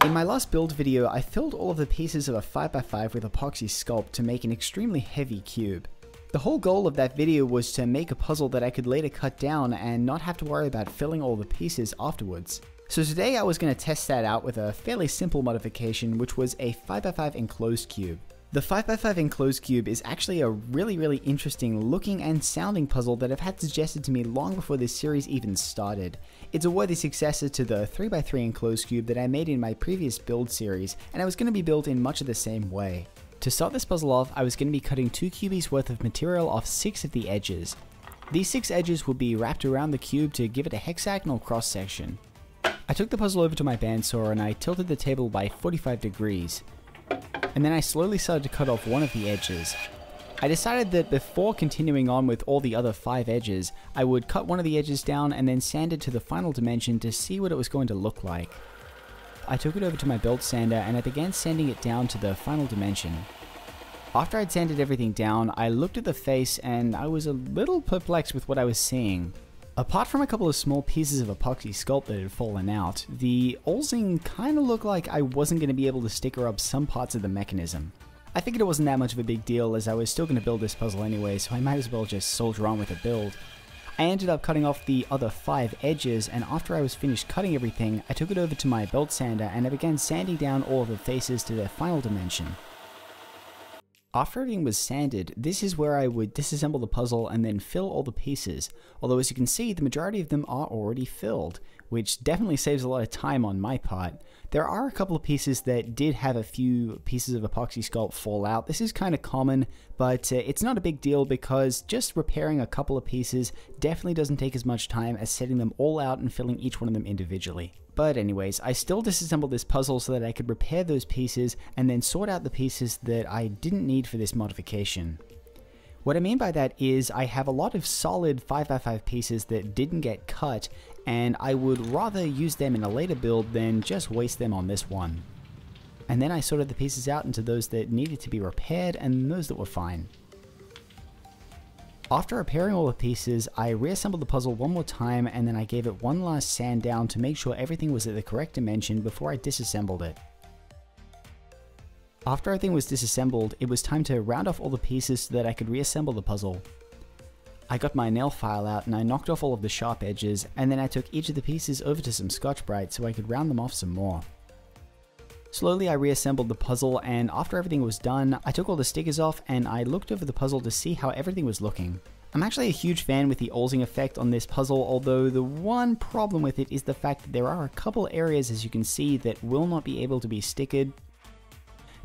In my last build video, I filled all of the pieces of a 5x5 with epoxy sculpt to make an extremely heavy cube. The whole goal of that video was to make a puzzle that I could later cut down and not have to worry about filling all the pieces afterwards. So today I was going to test that out with a fairly simple modification, which was a 5x5 enclosed cube. The 5x5 enclosed cube is actually a really interesting looking and sounding puzzle that I've had suggested to me long before this series even started. It's a worthy successor to the 3x3 enclosed cube that I made in my previous build series, and it was going to be built in much of the same way. To start this puzzle off, I was going to be cutting 2 cubies worth of material off 6 of the edges. These 6 edges would be wrapped around the cube to give it a hexagonal cross section. I took the puzzle over to my bandsaw and I tilted the table by 45 degrees. And then I slowly started to cut off one of the edges. I decided that before continuing on with all the other 5 edges, I would cut one of the edges down and then sand it to the final dimension to see what it was going to look like. I took it over to my belt sander and I began sanding it down to the final dimension. After I'd sanded everything down, I looked at the face and I was a little perplexed with what I was seeing. Apart from a couple of small pieces of epoxy sculpt that had fallen out, the Olsing kinda looked like I wasn't going to be able to sticker up some parts of the mechanism. I figured it wasn't that much of a big deal as I was still going to build this puzzle anyway, so I might as well just soldier on with the build. I ended up cutting off the other 5 edges, and after I was finished cutting everything, I took it over to my belt sander and I began sanding down all of the faces to their final dimension. After everything was sanded, this is where I would disassemble the puzzle and then fill all the pieces, although as you can see, the majority of them are already filled, which definitely saves a lot of time on my part. There are a couple of pieces that did have a few pieces of epoxy sculpt fall out. This is kind of common, but it's not a big deal because just repairing a couple of pieces definitely doesn't take as much time as setting them all out and filling each one of them individually. But anyways, I still disassembled this puzzle so that I could repair those pieces and then sort out the pieces that I didn't need for this modification. What I mean by that is I have a lot of solid 5x5 pieces that didn't get cut, and I would rather use them in a later build than just waste them on this one. And then I sorted the pieces out into those that needed to be repaired and those that were fine. After repairing all the pieces, I reassembled the puzzle one more time and then I gave it one last sand down to make sure everything was at the correct dimension before I disassembled it. After everything was disassembled, it was time to round off all the pieces so that I could reassemble the puzzle. I got my nail file out and I knocked off all of the sharp edges, and then I took each of the pieces over to some Scotch-Brite so I could round them off some more. Slowly I reassembled the puzzle, and after everything was done, I took all the stickers off and I looked over the puzzle to see how everything was looking. I'm actually a huge fan with the Olsing effect on this puzzle, although the one problem with it is the fact that there are a couple areas, as you can see, that will not be able to be stickered.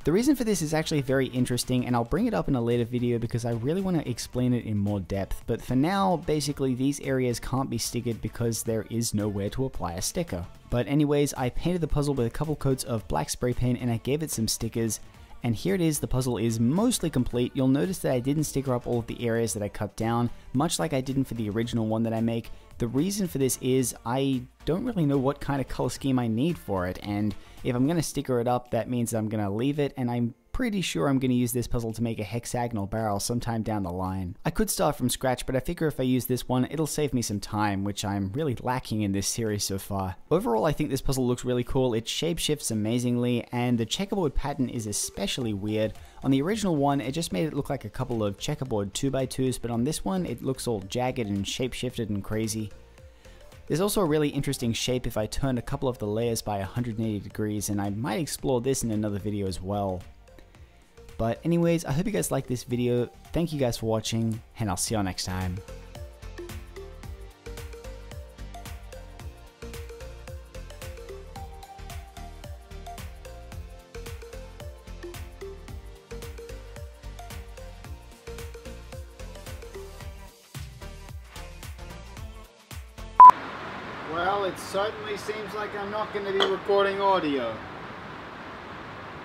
The reason for this is actually very interesting, and I'll bring it up in a later video because I really want to explain it in more depth, but for now, basically these areas can't be stickered because there is nowhere to apply a sticker. But anyways, I painted the puzzle with a couple coats of black spray paint and I gave it some stickers, and here it is. The puzzle is mostly complete. You'll notice that I didn't sticker up all of the areas that I cut down, much like I didn't for the original one that I make. The reason for this is I don't really know what kind of color scheme I need for it, and if I'm going to sticker it up, that means I'm going to leave it, and I'm pretty sure I'm going to use this puzzle to make a hexagonal barrel sometime down the line. I could start from scratch, but I figure if I use this one, it'll save me some time, which I'm really lacking in this series so far. Overall, I think this puzzle looks really cool. It shapeshifts amazingly, and the checkerboard pattern is especially weird. On the original one, it just made it look like a couple of checkerboard 2x2s, but on this one, it looks all jagged and shapeshifted and crazy. There's also a really interesting shape if I turn a couple of the layers by 180 degrees, and I might explore this in another video as well. But anyways, I hope you guys liked this video. Thank you guys for watching, and I'll see you all next time. Well, it certainly seems like I'm not going to be recording audio.